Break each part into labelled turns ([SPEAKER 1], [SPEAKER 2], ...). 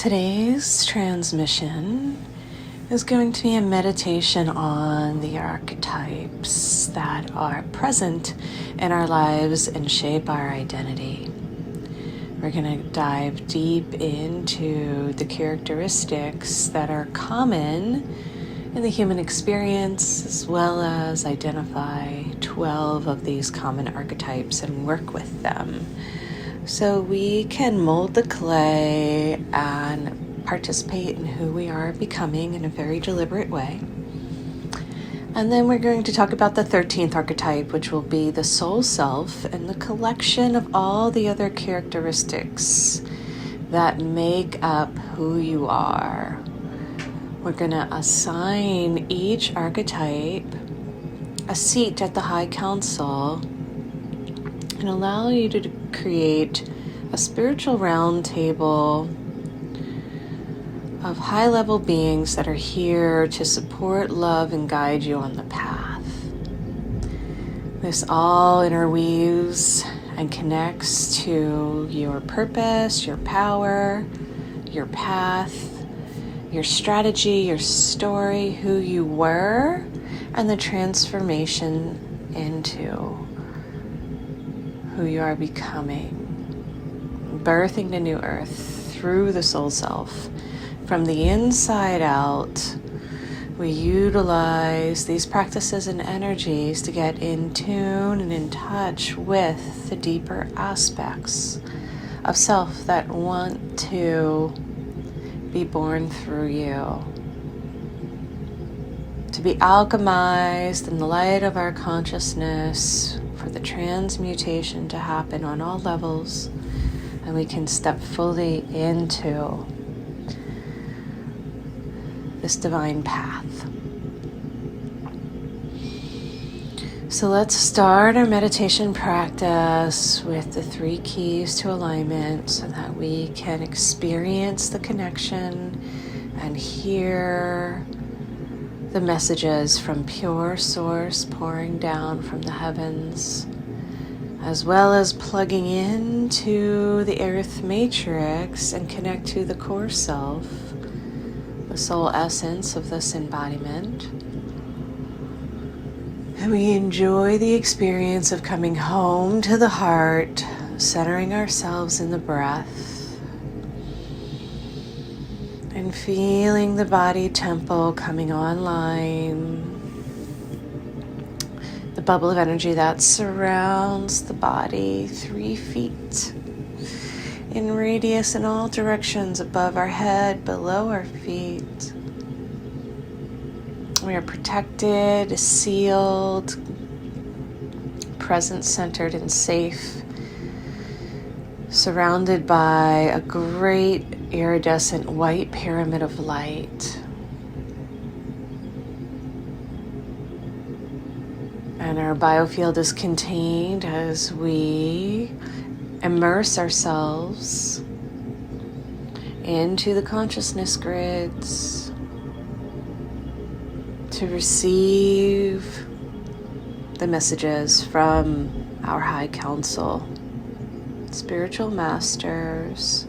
[SPEAKER 1] Today's transmission is going to be a meditation on the archetypes that are present in our lives and shape our identity. We're going to dive deep into the characteristics that are common in the human experience, as well as identify 12 of these common archetypes and work with them, so we can mold the clay and participate in who we are becoming in a very deliberate way. And then we're going to talk about the 13th archetype, which will be the soul self and the collection of all the other characteristics that make up who you are. We're going to assign each archetype a seat at the High Council and allow you to create a spiritual round table of high-level beings that are here to support, love, and guide you on the path. This all interweaves and connects to your purpose, your power, your path, your strategy, your story, who you were, and the transformation into who you are becoming, birthing the new earth through the soul self. From the inside out, we utilize these practices and energies to get in tune and in touch with the deeper aspects of self that want to be born through you, to be alchemized in the light of our consciousness, for the transmutation to happen on all levels, and we can step fully into this divine path. So let's start our meditation practice with the 3 keys to alignment so that we can experience the connection and hear the messages from pure source pouring down from the heavens, as well as plugging into the earth matrix and connect to the core self, the soul essence of this embodiment. And we enjoy the experience of coming home to the heart, centering ourselves in the breath, and feeling the body temple coming online, the bubble of energy that surrounds the body 3 feet in radius in all directions, above our head, below our feet. We are protected, sealed, present, centered, and safe, surrounded by a great iridescent white pyramid of light. And our biofield is contained as we immerse ourselves into the consciousness grids to receive the messages from our High Council, spiritual masters,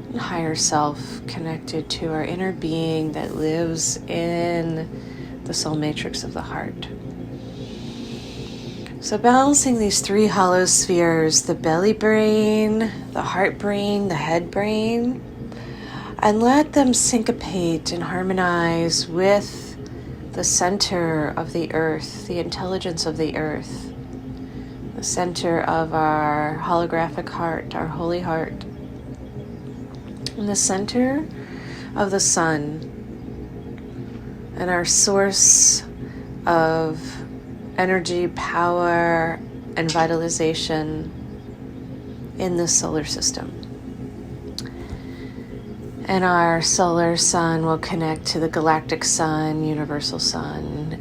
[SPEAKER 1] and higher self connected to our inner being that lives in the soul matrix of the heart. So balancing these 3 hollow spheres, the belly brain, the heart brain, the head brain, and let them syncopate and harmonize with the center of the earth, the intelligence of the earth, the center of our holographic heart, our holy heart, and the center of the sun, and our source of energy, power, and vitalization in the solar system. And our solar sun will connect to the galactic sun, universal sun,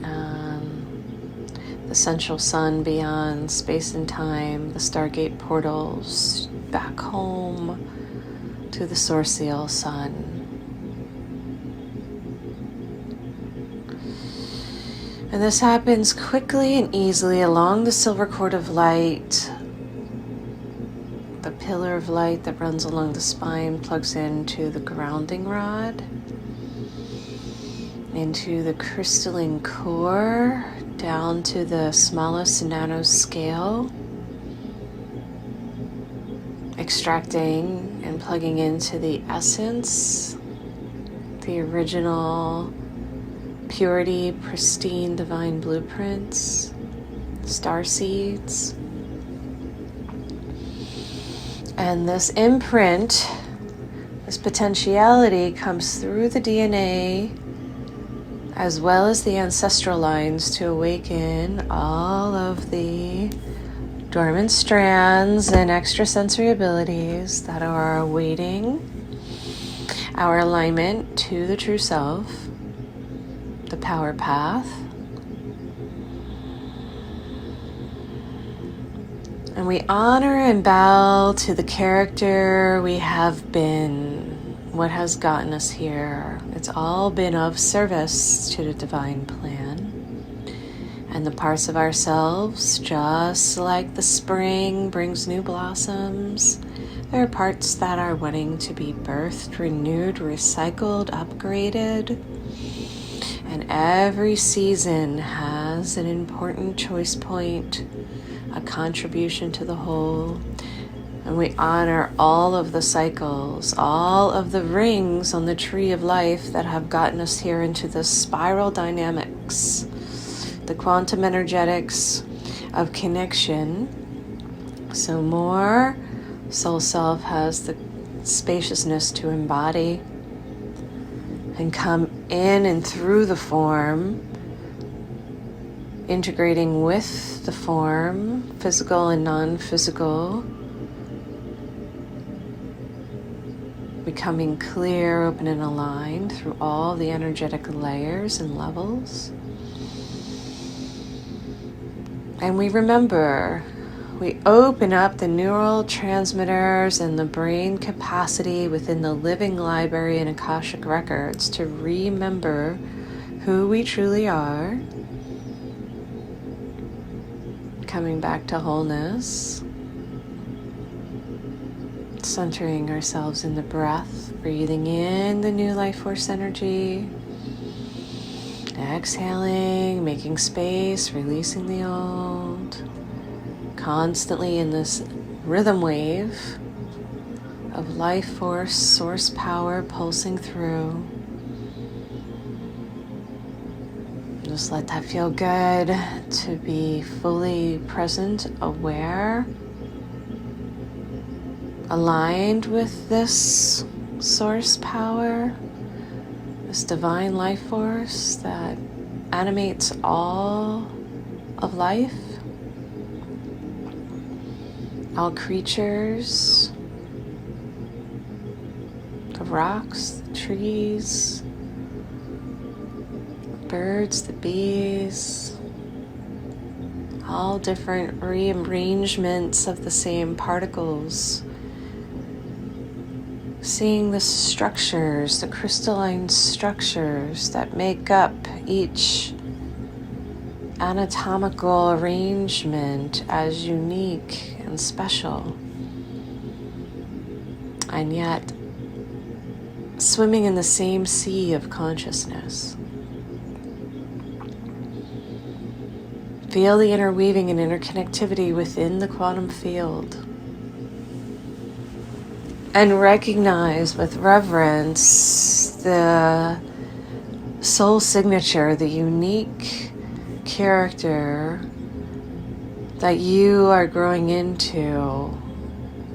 [SPEAKER 1] the central sun beyond space and time, the Stargate portals, back home to the sourcial sun. And this happens quickly and easily along the silver cord of light, The pillar of light that runs along the spine plugs into the grounding rod, into the crystalline core, down to the smallest nanoscale, extracting and plugging into the essence, the original purity, pristine divine blueprints, star seeds. And this imprint, this potentiality comes through the DNA as well as the ancestral lines to awaken all of the dormant strands and extrasensory abilities that are awaiting our alignment to the true self, the power path. And we honor and bow to the character we have been, what has gotten us here. It's all been of service to the divine plan. And the parts of ourselves, just like the spring brings new blossoms, there are parts that are wanting to be birthed, renewed, recycled, upgraded. And every season has an important choice point, a contribution to the whole. And we honor all of the cycles, all of the rings on the tree of life that have gotten us here into the spiral dynamics, the quantum energetics of connection. So more soul self has the spaciousness to embody and come in and through the form, integrating with the form, physical and non-physical, becoming clear, open, and aligned through all the energetic layers and levels. And we remember, we open up the neural transmitters and the brain capacity within the living library and Akashic records to remember who we truly are, coming back to wholeness, centering ourselves in the breath, breathing in the new life force energy, exhaling, making space, releasing the old, constantly in this rhythm wave of life force, source power pulsing through. Just let that feel good, to be fully present, aware, aligned with this source power, this divine life force that animates all of life, all creatures, the rocks, the trees, the birds, the bees, all different rearrangements of the same particles. Seeing the structures, the crystalline structures that make up each anatomical arrangement as unique and special, and yet swimming in the same sea of consciousness. Feel the interweaving and interconnectivity within the quantum field. And recognize with reverence the soul signature, the unique character that you are growing into.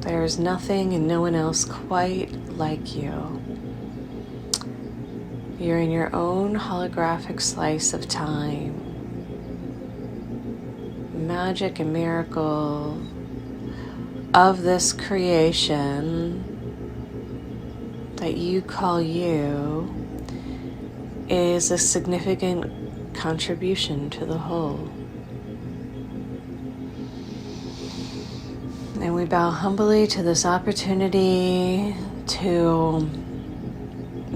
[SPEAKER 1] There's nothing and no one else quite like you. You're in your own holographic slice of time. Magic and miracle of this creation that you call you is a significant contribution to the whole. And we bow humbly to this opportunity to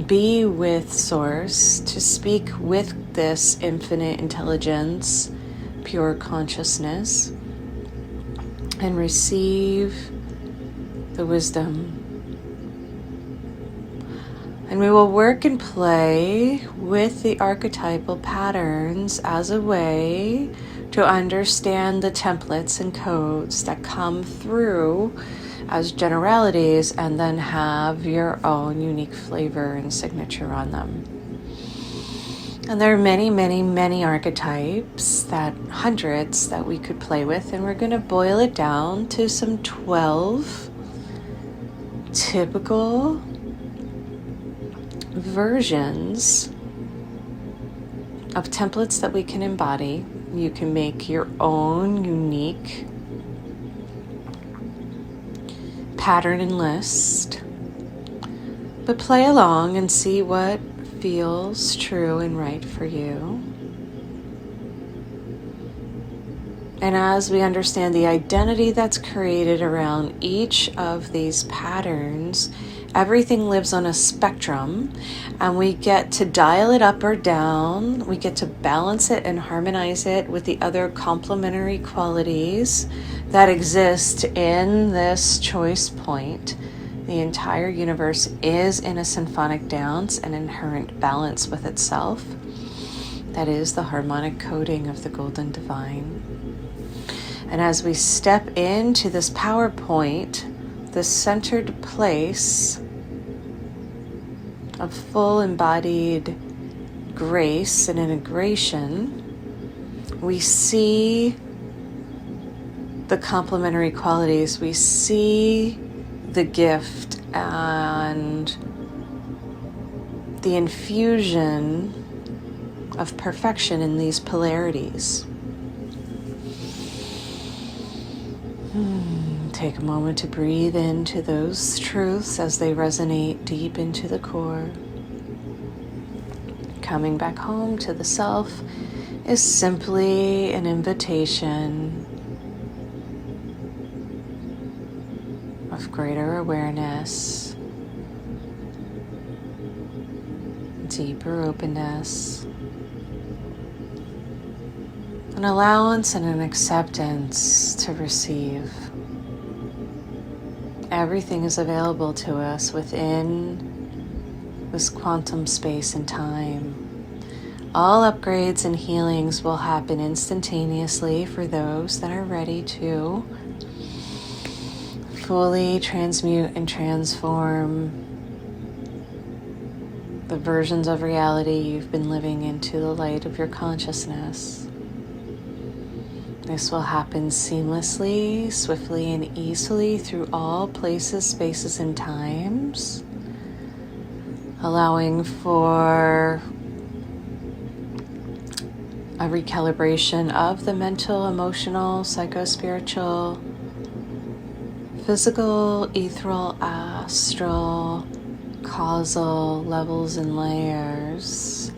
[SPEAKER 1] be with Source, to speak with this infinite intelligence, pure consciousness, and receive the wisdom. And we will work and play with the archetypal patterns as a way to understand the templates and codes that come through as generalities and then have your own unique flavor and signature on them. And there are many, many, many archetypes, hundreds that we could play with, and we're going to boil it down to some 12 typical versions of templates that we can embody. You can make your own unique pattern and list, but play along and see what feels true and right for you. And as we understand the identity that's created around each of these patterns, everything lives on a spectrum, and we get to dial it up or down. We get to balance it and harmonize it with the other complementary qualities that exist in this choice point. The entire universe is in a symphonic dance and inherent balance with itself. That is the harmonic coding of the golden divine. And as we step into this power point, the centered place of full embodied grace and integration, we see the complementary qualities. We see the gift and the infusion of perfection in these polarities. Take a moment to breathe into those truths as they resonate deep into the core. Coming back home to the self is simply an invitation of greater awareness, deeper openness, an allowance and an acceptance to receive. Everything is available to us within this quantum space and time. All upgrades and healings will happen instantaneously for those that are ready to fully transmute and transform the versions of reality you've been living into the light of your consciousness. This will happen seamlessly, swiftly, and easily through all places, spaces, and times, allowing for a recalibration of the mental, emotional, psycho-spiritual, physical, ethereal, astral, causal levels and layers,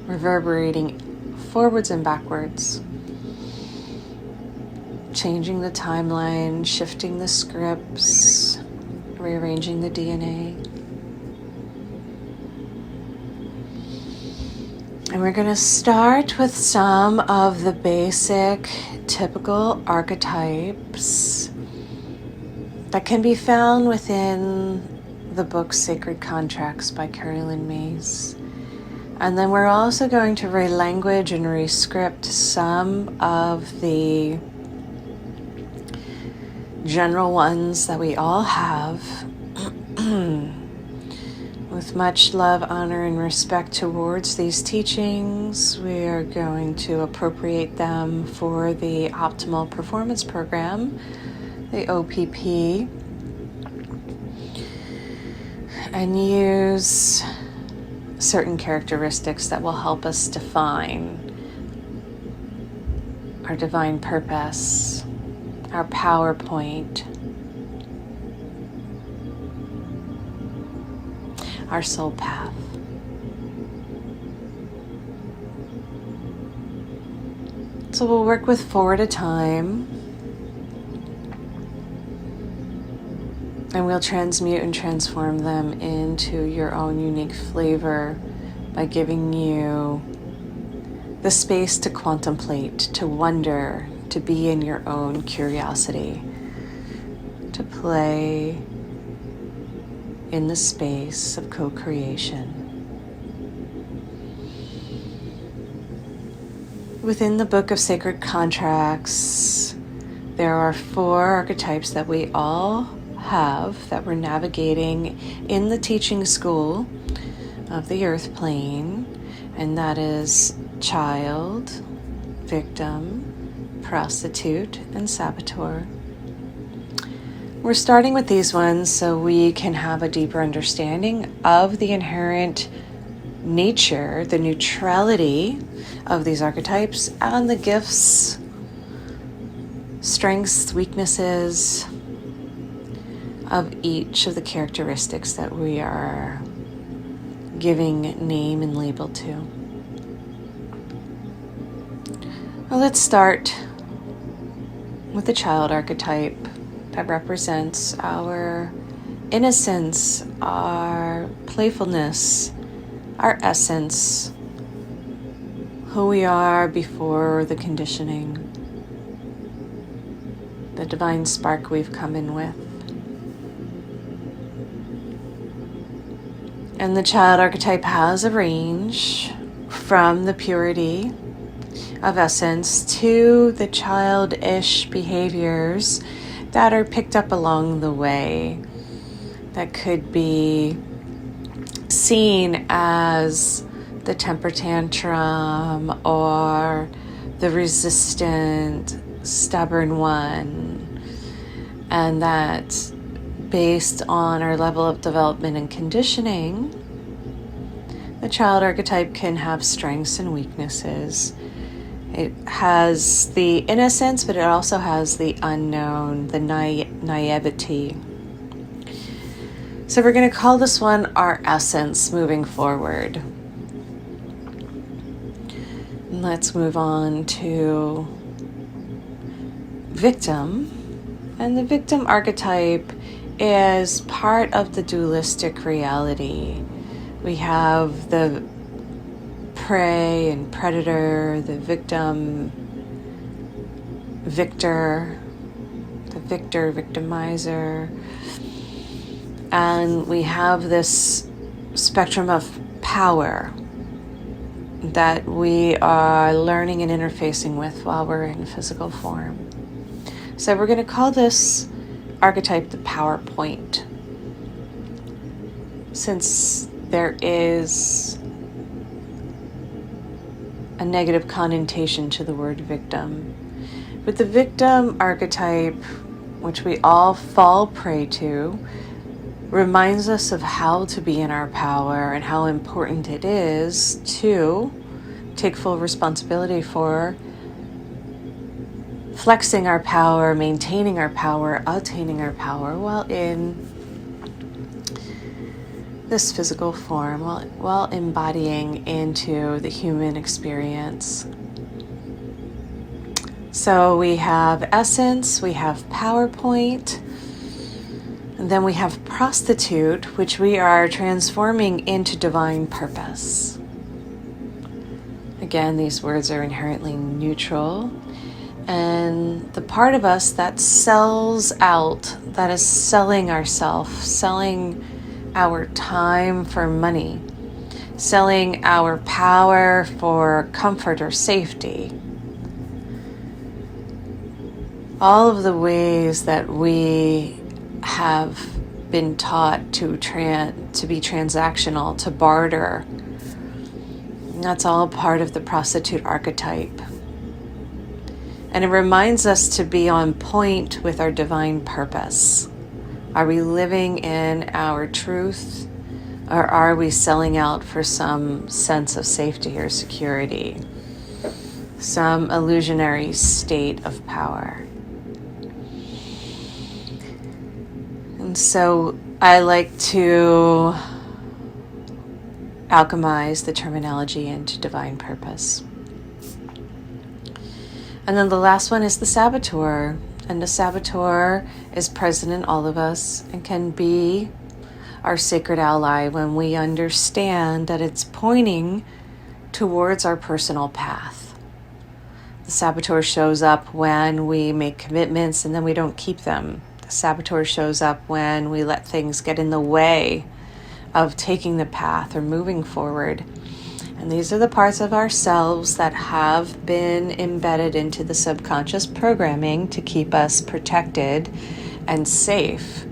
[SPEAKER 1] reverberating forwards and backwards, changing the timeline, shifting the scripts, rearranging the DNA. And we're going to start with some of the basic, typical archetypes that can be found within the book Sacred Contracts by Carolyn Mays. And then we're also going to relanguage and rescript some of the general ones that we all have. With much love, honor, and respect towards these teachings, we are going to appropriate them for the Optimal Performance Program, the OPP, and use certain characteristics that will help us define our divine purpose, our power point, our soul path. So we'll work with 4 at a time, and we'll transmute and transform them into your own unique flavor by giving you the space to contemplate, to wonder, to be in your own curiosity, to play in the space of co-creation. Within the Book of Sacred Contracts, there are 4 archetypes that we all have that we're navigating in the teaching school of the earth plane, and that is child, victim, prostitute, and saboteur. We're starting with these ones so we can have a deeper understanding of the inherent nature, the neutrality of these archetypes, and the gifts, strengths, weaknesses of each of the characteristics that we are giving name and label to. Well, let's start with the child archetype that represents our innocence, our playfulness, our essence, who we are before the conditioning, the divine spark we've come in with. And the child archetype has a range from the purity of essence to the childish behaviors that are picked up along the way, that could be seen as the temper tantrum or the resistant, stubborn one, and that based on our level of development and conditioning, the child archetype can have strengths and weaknesses. It has the innocence, but it also has the unknown, the naivety. So we're going to call this one our essence moving forward. And let's move on to victim. And the victim archetype is part of the dualistic reality. We have the prey and predator, the victim, victor, the victor, victimizer. And we have this spectrum of power that we are learning and interfacing with while we're in physical form. So we're going to call this archetype the power point, since there is a negative connotation to the word victim. But the victim archetype, which we all fall prey to, reminds us of how to be in our power and how important it is to take full responsibility for flexing our power, maintaining our power, attaining our power while in this physical form, while embodying into the human experience. So we have essence, we have PowerPoint, and then we have prostitute, which we are transforming into divine purpose. Again, these words are inherently neutral. And the part of us that sells out, that is selling ourselves, selling our time for money, selling our power for comfort or safety. All of the ways that we have been taught to be transactional, to barter, that's all part of the prostitute archetype. And it reminds us to be on point with our divine purpose. Are we living in our truth, or are we selling out for some sense of safety or security, some illusionary state of power? And so I like to alchemize the terminology into divine purpose. And then the last one is the saboteur. And the saboteur is present in all of us and can be our sacred ally when we understand that it's pointing towards our personal path. The saboteur shows up when we make commitments and then we don't keep them. The saboteur shows up when we let things get in the way of taking the path or moving forward. And these are the parts of ourselves that have been embedded into the subconscious programming to keep us protected and safe.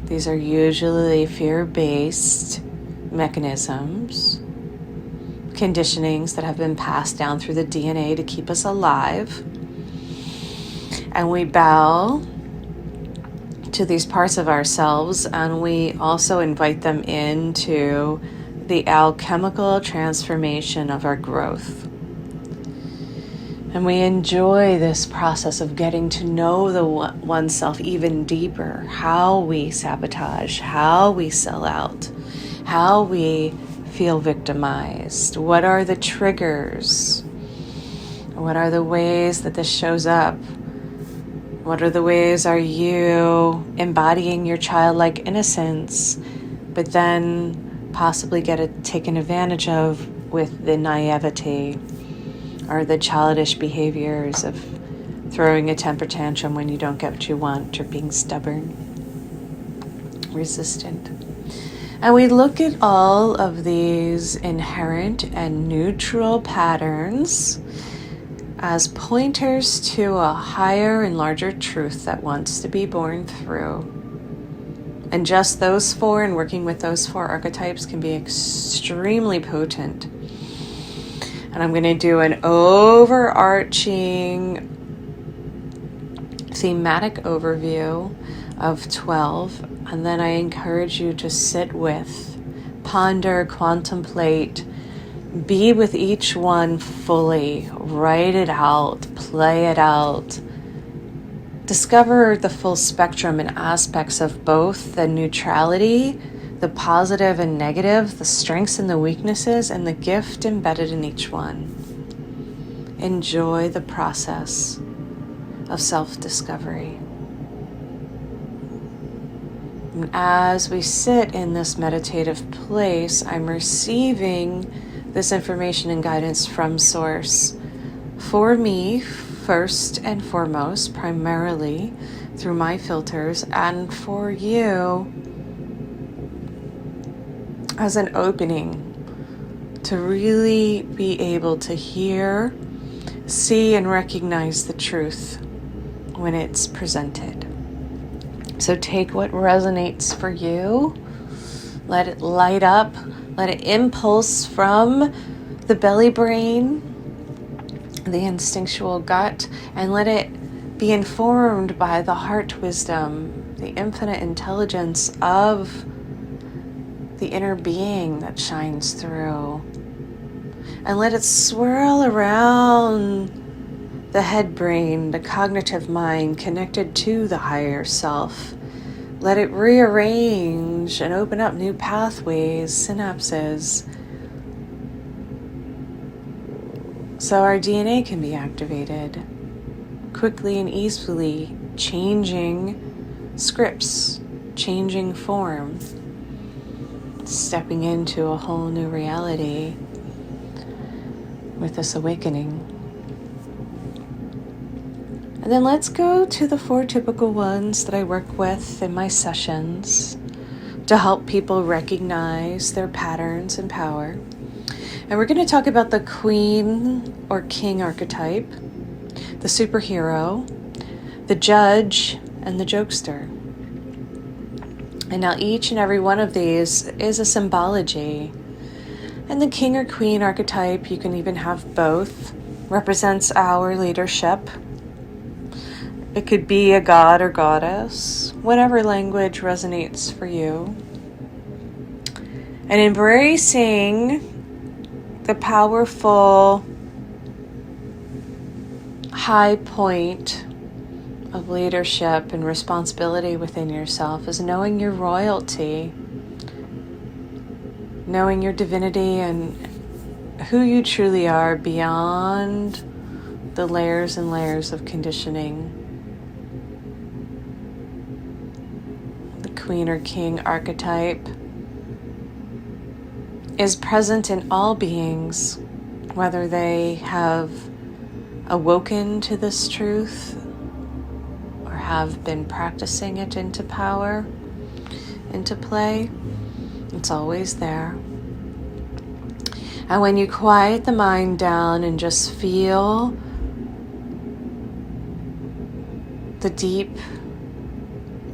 [SPEAKER 1] These are usually fear-based mechanisms, conditionings that have been passed down through the DNA to keep us alive. And we bow to these parts of ourselves, and we also invite them into the alchemical transformation of our growth. And we enjoy this process of getting to know the oneself even deeper, how we sabotage, how we sell out, how we feel victimized, what are the triggers, what are the ways that this shows up, what are the ways are you embodying your childlike innocence, but then possibly get it taken advantage of with the naivety or the childish behaviors of throwing a temper tantrum when you don't get what you want, or being stubborn, resistant. And we look at all of these inherent and neutral patterns as pointers to a higher and larger truth that wants to be born through. And just those four, and working with those four archetypes, can be extremely potent. And I'm going to do an overarching thematic overview of 12. And then I encourage you to sit with, ponder, contemplate, be with each one fully, write it out, play it out. Discover the full spectrum and aspects of both the neutrality, the positive and negative, the strengths and the weaknesses, and the gift embedded in each one. Enjoy the process of self-discovery. And as we sit in this meditative place, I'm receiving this information and guidance from Source for me, first and foremost, primarily through my filters, and for you as an opening to really be able to hear, see, and recognize the truth when it's presented. So take what resonates for you, let it light up, let it impulse from the belly brain, the instinctual gut, and let it be informed by the heart wisdom, the infinite intelligence of the inner being that shines through. And let it swirl around the head brain, the cognitive mind connected to the higher self. Let it rearrange and open up new pathways, synapses, so our DNA can be activated quickly and easily, changing scripts, changing form, stepping into a whole new reality with this awakening. And then let's go to the 4 typical ones that I work with in my sessions to help people recognize their patterns and power. And we're going to talk about the Queen or King archetype, the superhero, the judge, and the jokester. And now each and every one of these is a symbology. And the King or Queen archetype, you can even have both, represents our leadership. It could be a god or goddess, whatever language resonates for you. And embracing the powerful high point of leadership and responsibility within yourself is knowing your royalty, knowing your divinity and who you truly are beyond the layers and layers of conditioning. The Queen or King archetype is present in all beings, whether they have awoken to this truth or have been practicing it into power, into play. It's always there. And when you quiet the mind down and just feel the deep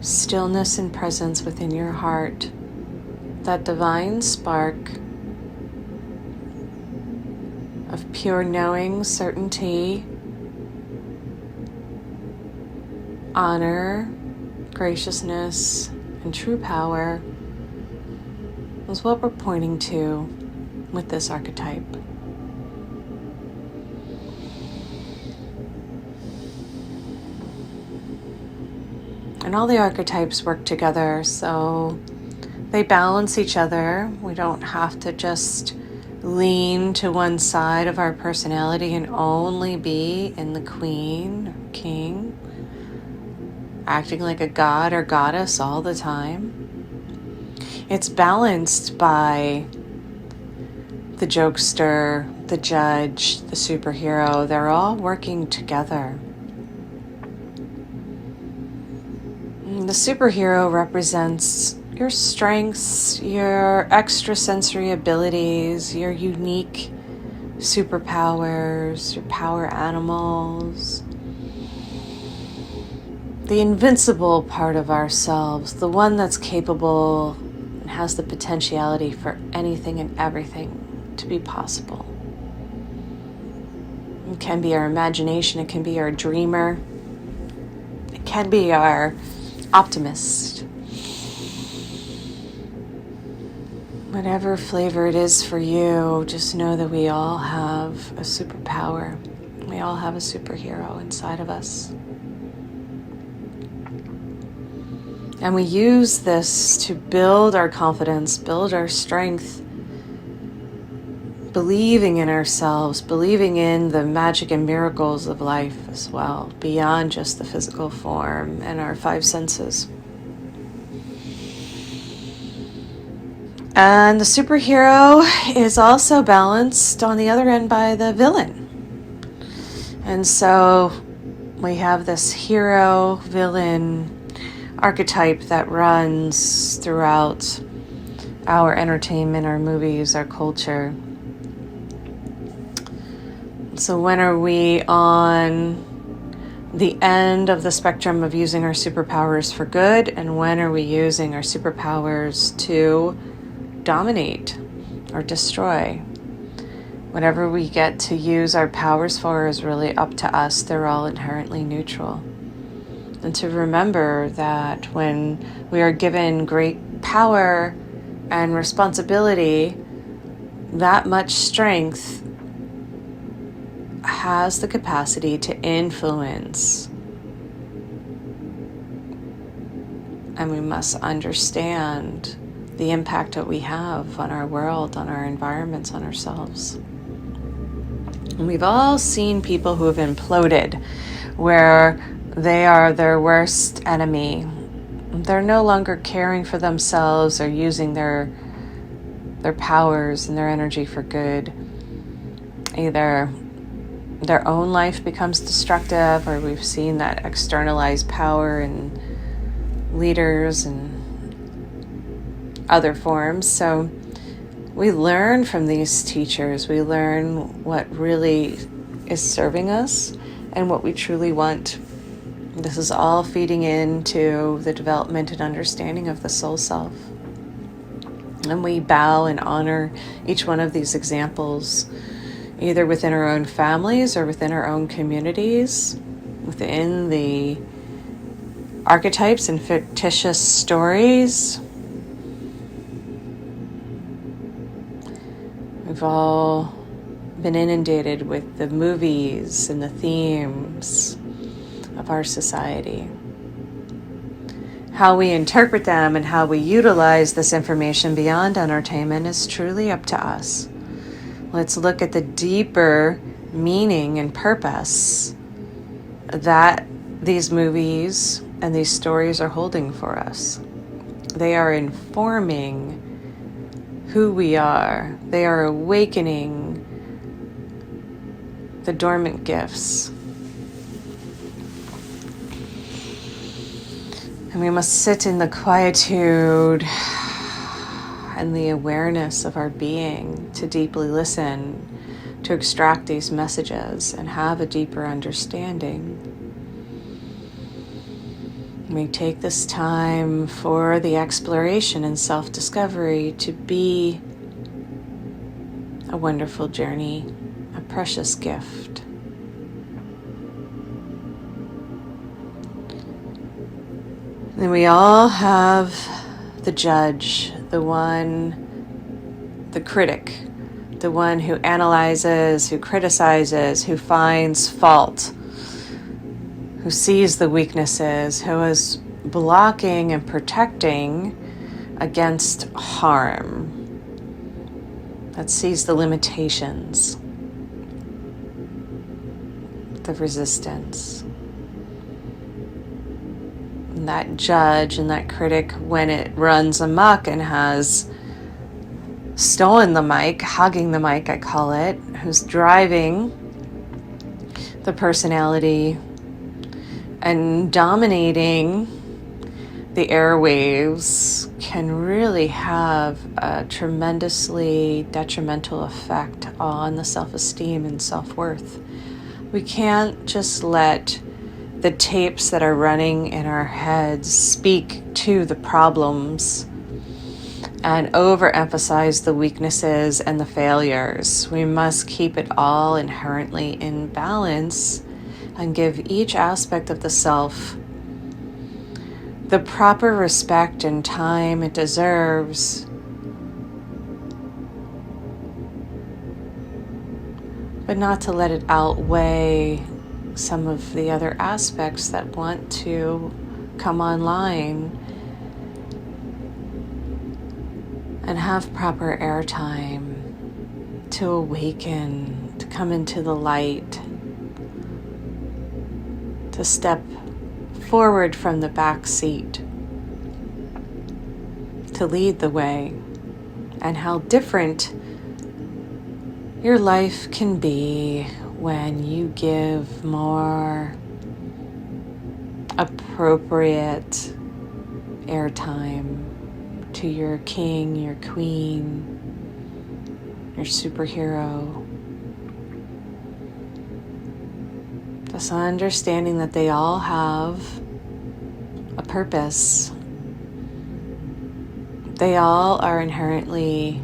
[SPEAKER 1] stillness and presence within your heart, that divine spark of pure knowing, certainty, honor, graciousness, and true power is what we're pointing to with this archetype. And all the archetypes work together, so they balance each other. We don't have to just lean to one side of our personality and only be in the queen or king, acting like a god or goddess all the time. It's balanced by the jokester, the judge, the superhero. They're all working together. The superhero represents your strengths, your extrasensory abilities, your unique superpowers, your power animals, the invincible part of ourselves, the one that's capable and has the potentiality for anything and everything to be possible. It can be our imagination, it can be our dreamer, it can be our optimist. Whatever flavor it is for you, just know that we all have a superpower. We all have a superhero inside of us. And we use this to build our confidence, build our strength, believing in ourselves, believing in the magic and miracles of life as well, beyond just the physical form and our five senses. And the superhero is also balanced on the other end by the villain. And so we have this hero-villain archetype that runs throughout our entertainment, our movies, our culture. So when are we on the end of the spectrum of using our superpowers for good, and when are we using our superpowers to dominate or destroy? Whatever we get to use our powers for is really up to us. They're all inherently neutral. And to remember that when we are given great power and responsibility, that much strength has the capacity to influence. And we must understand the impact that we have on our world, on our environments, on ourselves. And we've all seen people who have imploded, where they are their worst enemy. They're no longer caring for themselves or using their powers and their energy for good. Either their own life becomes destructive, or we've seen that externalized power in leaders and other forms. So we learn from these teachers. We learn what really is serving us and what we truly want. This is all feeding into the development and understanding of the soul self. And we bow and honor each one of these examples, either within our own families or within our own communities, within the archetypes and fictitious stories. We've all been inundated with the movies and the themes of our society. How we interpret them and how we utilize this information beyond entertainment is truly up to us. Let's look at the deeper meaning and purpose that these movies and these stories are holding for us. They are informing who we are. They are awakening the dormant gifts. And we must sit in the quietude and the awareness of our being to deeply listen, to extract these messages and have a deeper understanding. We take this time for the exploration and self-discovery to be a wonderful journey, a precious gift. And we all have the judge, the one, the critic, the one who analyzes, who criticizes, who finds fault, who sees the weaknesses, who is blocking and protecting against harm, that sees the limitations, the resistance. And that judge and that critic, when it runs amok and has stolen the mic, hogging the mic, I call it, who's driving the personality and dominating the airwaves, can really have a tremendously detrimental effect on the self-esteem and self-worth. We can't just let the tapes that are running in our heads speak to the problems and overemphasize the weaknesses and the failures. We must keep it all inherently in balance and give each aspect of the self the proper respect and time it deserves. But not to let it outweigh some of the other aspects that want to come online and have proper airtime to awaken, to come into the light, to step forward from the back seat, to lead the way, and how different your life can be when you give more appropriate airtime to your king, your queen, your superhero. This understanding that they all have a purpose. They all are inherently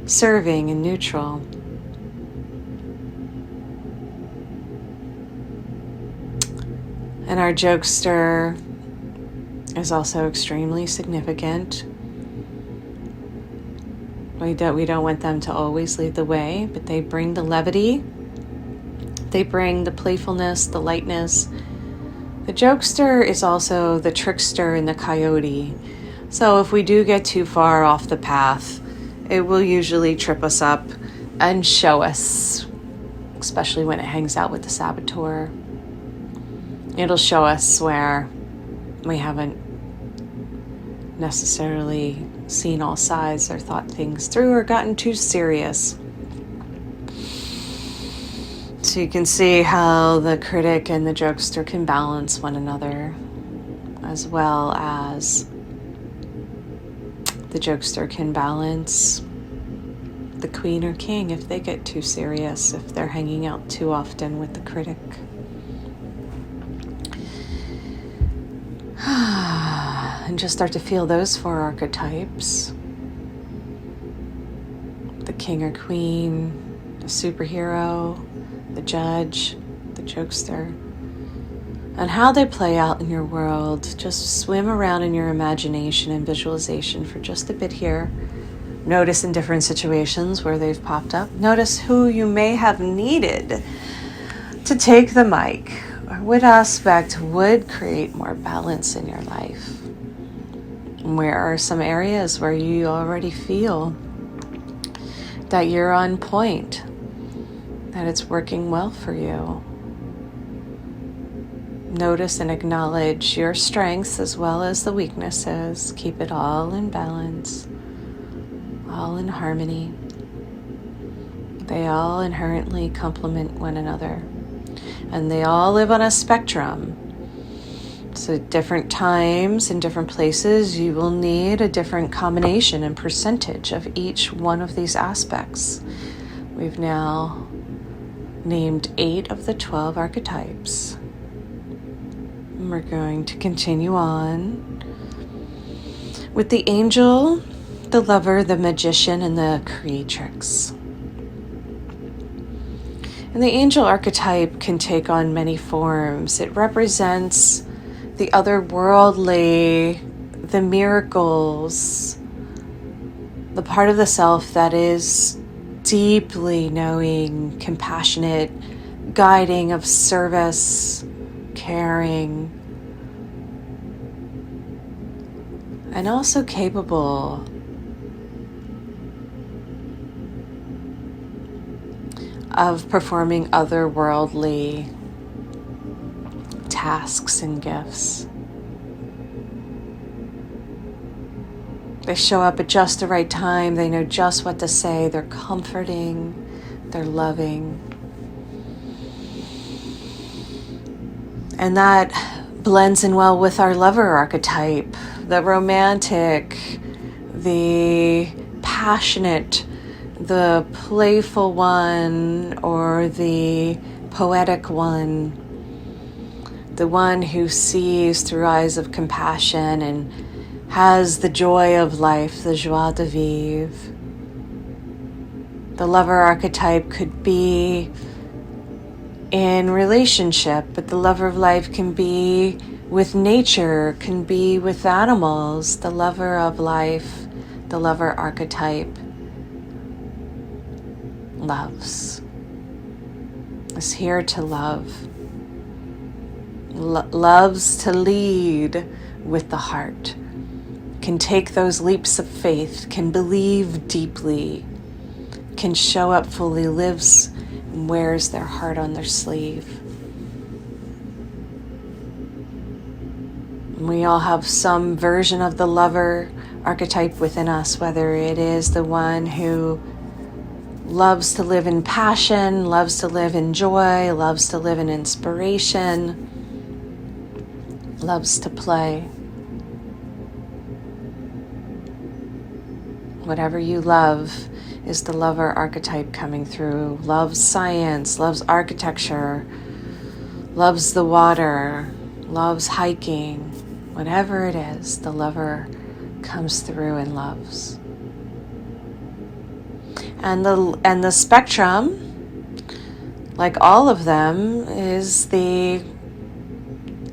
[SPEAKER 1] serving and neutral. And our jokester is also extremely significant. We don't want them to always lead the way, but they bring the levity. They bring the playfulness, the lightness. The jokester is also the trickster and the coyote. So if we do get too far off the path, it will usually trip us up and show us, especially when it hangs out with the saboteur. It'll show us where we haven't necessarily seen all sides or thought things through or gotten too serious. So you can see how the critic and the jokester can balance one another, as well as the jokester can balance the queen or king if they get too serious, if they're hanging out too often with the critic. And just start to feel those 4 archetypes. The king or queen, the superhero, the judge, the jokester, and how they play out in your world. Just swim around in your imagination and visualization for just a bit here. Notice in different situations where they've popped up. Notice who you may have needed to take the mic, or what aspect would create more balance in your life. Where are some areas where you already feel that you're on point, that it's working well for you? Notice and acknowledge your strengths as well as the weaknesses. Keep it all in balance, all in harmony. They all inherently complement one another, and they all live on a spectrum. So at different times in different places, you will need a different combination and percentage of each one of these aspects. We've now named 8 of the 12 archetypes. And we're going to continue on with the angel, the lover, the magician, and the creatrix. And the angel archetype can take on many forms. It represents the otherworldly, the miracles, the part of the self that is deeply knowing, compassionate, guiding, of service, caring, and also capable of performing otherworldly tasks and gifts. They show up at just the right time. They know just what to say. They're comforting. They're loving. And that blends in well with our lover archetype, the romantic, the passionate, the playful one, or the poetic one, the one who sees through eyes of compassion and has the joy of life, the joie de vivre. The lover archetype could be in relationship, but the lover of life can be with nature, can be with animals. The lover of life, the lover archetype, loves, is here to love, loves to lead with the heart, can take those leaps of faith, can believe deeply, can show up fully, lives and wears their heart on their sleeve. And we all have some version of the lover archetype within us, whether it is the one who loves to live in passion, loves to live in joy, loves to live in inspiration, loves to play. Whatever you love is the lover archetype coming through. Loves science, loves architecture, loves the water, loves hiking. Whatever it is, the lover comes through and loves. And the spectrum, like all of them, is the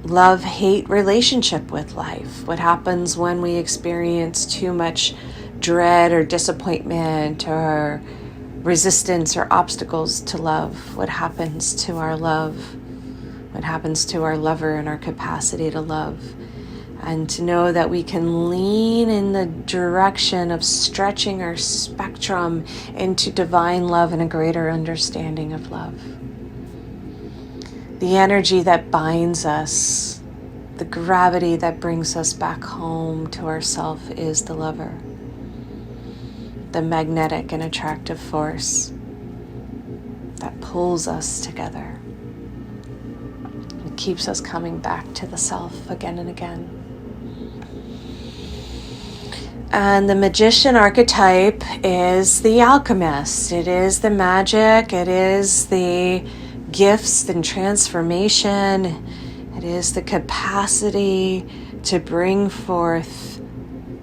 [SPEAKER 1] love-hate relationship with life. What happens when we experience too much dread or disappointment or resistance or obstacles to love? What happens to our love? What happens to our lover and our capacity to love? And to know that we can lean in the direction of stretching our spectrum into divine love and a greater understanding of love. The energy that binds us, the gravity that brings us back home to ourself is the lover. The magnetic and attractive force that pulls us together. It keeps us coming back to the self again and again. And the magician archetype is the alchemist. It is the magic. It is the gifts and transformation. It is the capacity to bring forth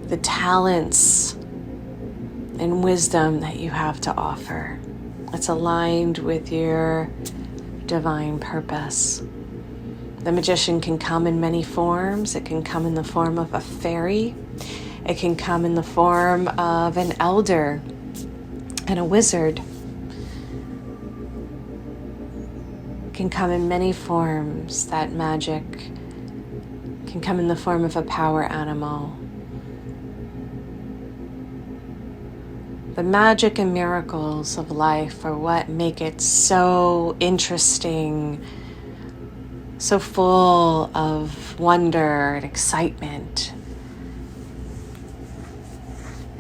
[SPEAKER 1] the talents and wisdom that you have to offer. It's aligned with your divine purpose. The magician can come in many forms. It can come in the form of a fairy. It can come in the form of an elder and a wizard. It can come in many forms. That magic can come in the form of a power animal. The magic and miracles of life are what make it so interesting, so full of wonder and excitement.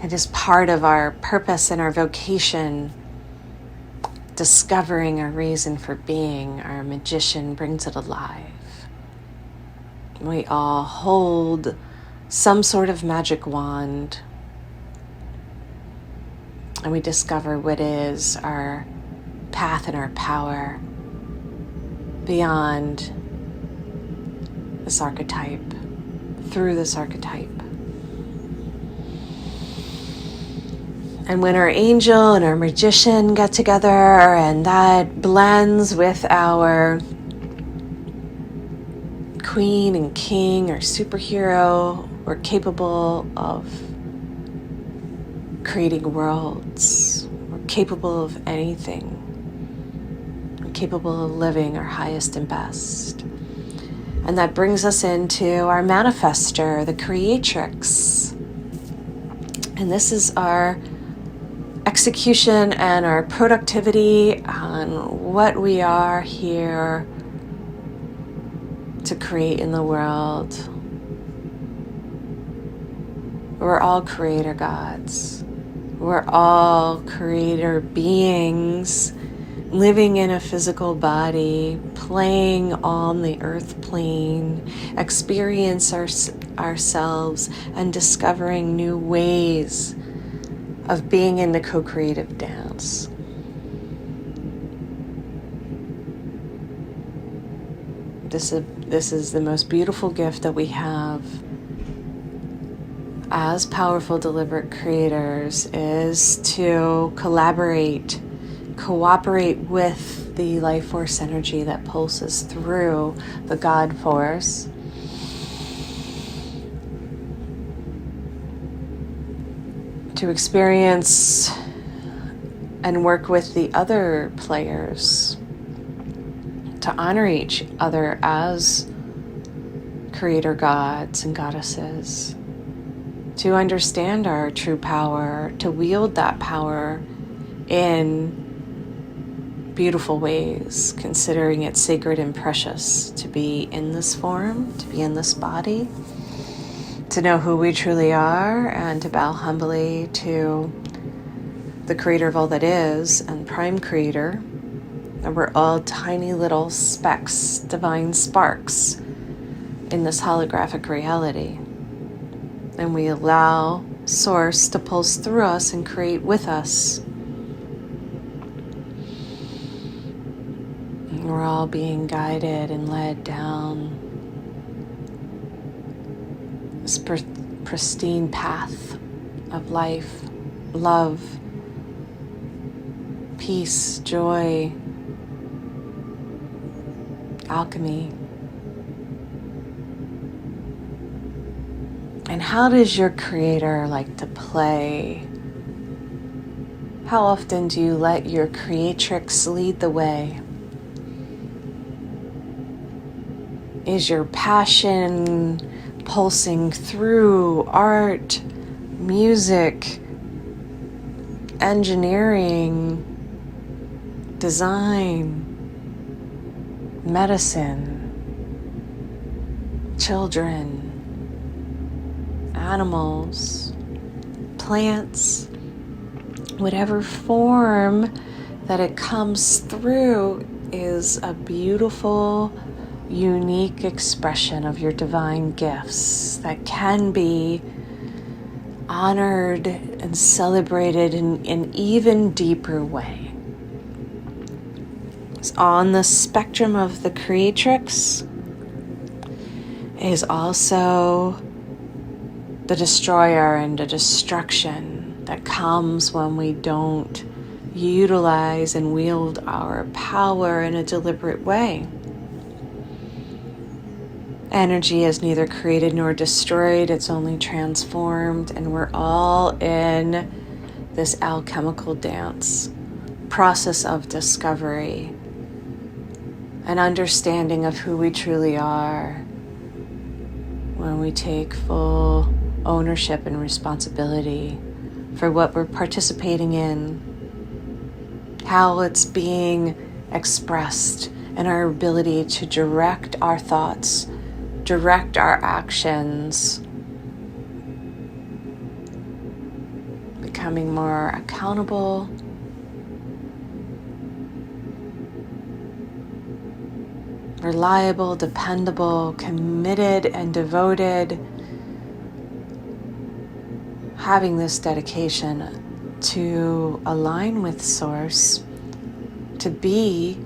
[SPEAKER 1] It is part of our purpose and our vocation, discovering our reason for being. Our magician brings it alive. We all hold some sort of magic wand, and we discover what is our path and our power beyond this archetype, through this archetype. And when our angel and our magician get together, and that blends with our queen and king or superhero, we're capable of creating worlds. We're capable of anything. We're capable of living our highest and best. And that brings us into our Manifesto the Creatrix. And this is our execution and our productivity on what we are here to create in the world. We're all creator gods. We're all creator beings living in a physical body, playing on the earth plane, experience ourselves and discovering new ways of being in the co-creative dance. This is the most beautiful gift that we have as powerful, deliberate creators, is to collaborate, cooperate with the life force energy that pulses through the God force. To experience and work with the other players, to honor each other as creator gods and goddesses, to understand our true power, to wield that power in beautiful ways, considering it sacred and precious to be in this form, to be in this body, to know who we truly are, and to bow humbly to the creator of all that is and prime creator. And we're all tiny little specks, divine sparks in this holographic reality. And we allow Source to pulse through us and create with us. And we're all being guided and led down this pristine path of life, love, peace, joy, alchemy. And how does your creator like to play? How often do you let your creatrix lead the way? Is your passion pulsing through art, music, engineering, design, medicine, children, animals, plants, whatever form that it comes through is a beautiful, unique expression of your divine gifts that can be honored and celebrated in an even deeper way. So on the spectrum of the Creatrix is also the destroyer and the destruction that comes when we don't utilize and wield our power in a deliberate way. Energy is neither created nor destroyed, it's only transformed, and we're all in this alchemical dance, process of discovery, an understanding of who we truly are when we take full ownership and responsibility for what we're participating in, how it's being expressed, and our ability to direct our thoughts, direct our actions, becoming more accountable, reliable, dependable, committed, and devoted, having this dedication to align with Source, to be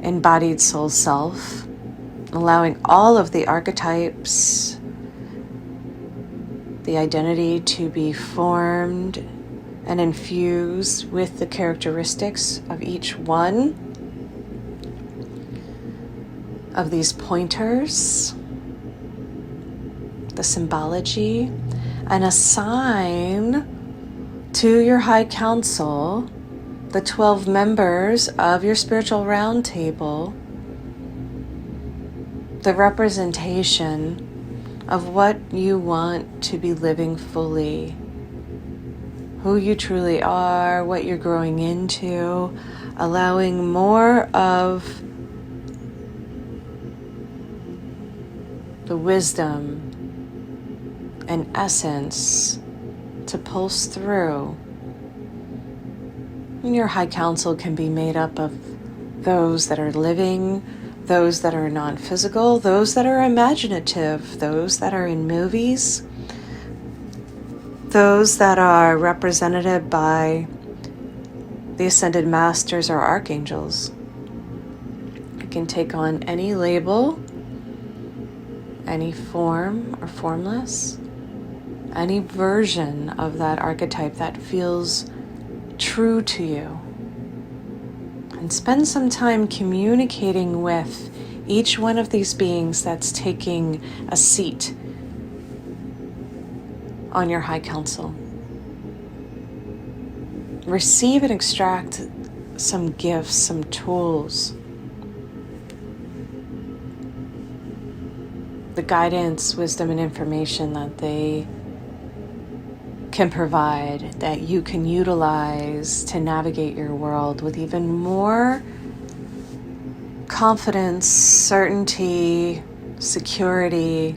[SPEAKER 1] embodied soul self, allowing all of the archetypes, the identity to be formed and infused with the characteristics of each one of these pointers, the symbology, and assign to your high council the 12 members of your spiritual round table the representation of what you want to be living fully, who you truly are, what you're growing into, allowing more of the wisdom and essence to pulse through. And your high council can be made up of those that are living, those that are non-physical, those that are imaginative, those that are in movies, those that are represented by the ascended masters or archangels. It can take on any label, any form or formless, any version of that archetype that feels true to you. And spend some time communicating with each one of these beings that's taking a seat on your high council. Receive and extract some gifts, some tools, the guidance, wisdom, and information that they can provide, that you can utilize to navigate your world with even more confidence, certainty, security,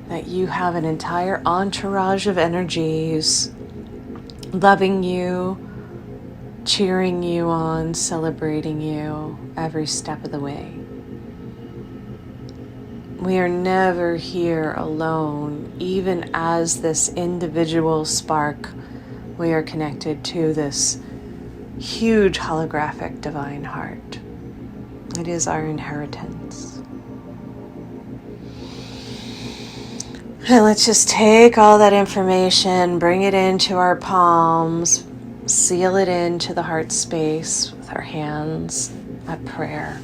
[SPEAKER 1] that you have an entire entourage of energies loving you, cheering you on, celebrating you every step of the way. We are never here alone. Even as this individual spark, we are connected to this huge holographic divine heart. It is our inheritance. And let's just take all that information, bring it into our palms, seal it into the heart space with our hands at prayer.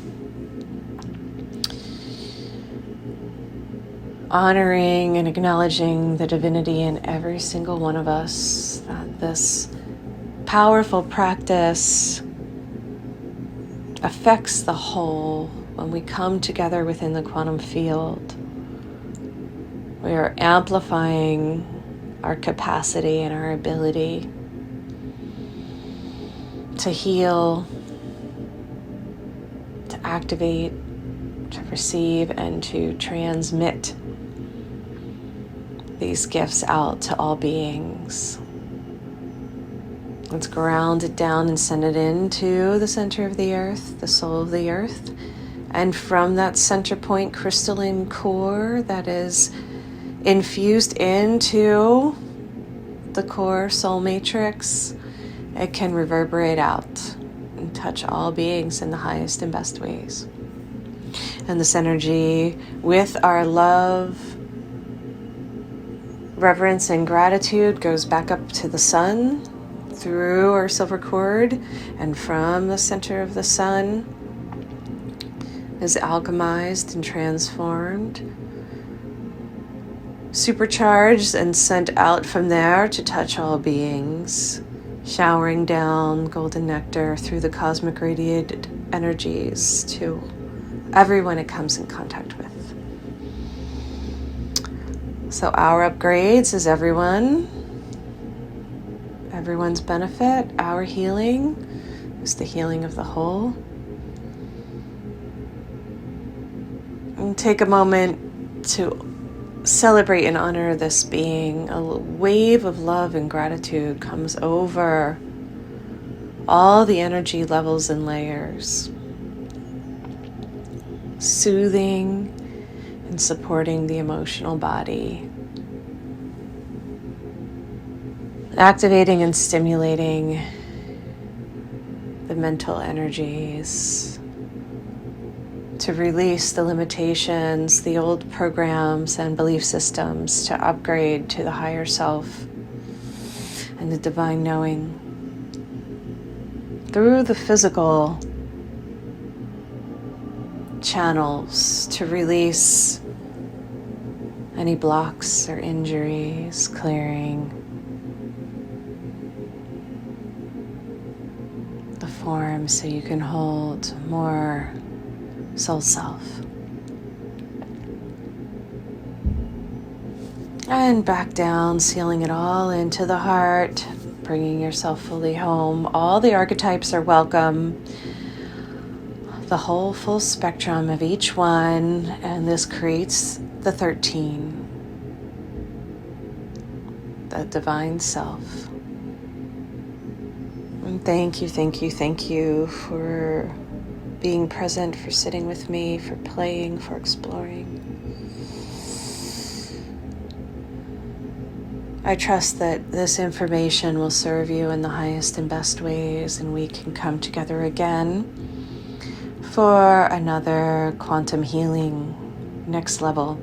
[SPEAKER 1] Honoring and acknowledging the divinity in every single one of us, that this powerful practice affects the whole when we come together within the quantum field. We are amplifying our capacity and our ability to heal, to activate, to receive, and to transmit these gifts out to all beings. Let's ground it down and send it into the center of the earth, the soul of the earth. And from that center point crystalline core that is infused into the core soul matrix, it can reverberate out and touch all beings in the highest and best ways. And this energy, with our love, reverence, and gratitude, goes back up to the sun through our silver cord, and from the center of the sun is alchemized and transformed, supercharged, and sent out from there to touch all beings, showering down golden nectar through the cosmic radiated energies to everyone it comes in contact with. So our upgrades is everyone's benefit. Our healing is the healing of the whole. And take a moment to celebrate and honor this being. A wave of love and gratitude comes over all the energy levels and layers, soothing and supporting the emotional body, activating and stimulating the mental energies to release the limitations, the old programs and belief systems, to upgrade to the higher self and the divine knowing. Through the physical channels to release any blocks or injuries, clearing the form so you can hold more soul self. And back down, sealing it all into the heart, bringing yourself fully home. All the archetypes are welcome. The whole full spectrum of each one, and this creates the 13, the divine self. And thank you for being present, for sitting with me, for playing, for exploring. I trust that this information will serve you in the highest and best ways, and we can come together again for another quantum healing, next level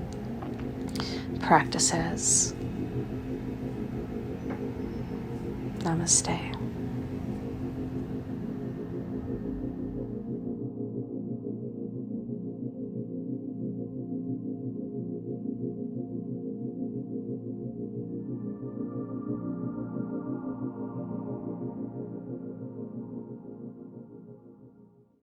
[SPEAKER 1] practices. Namaste.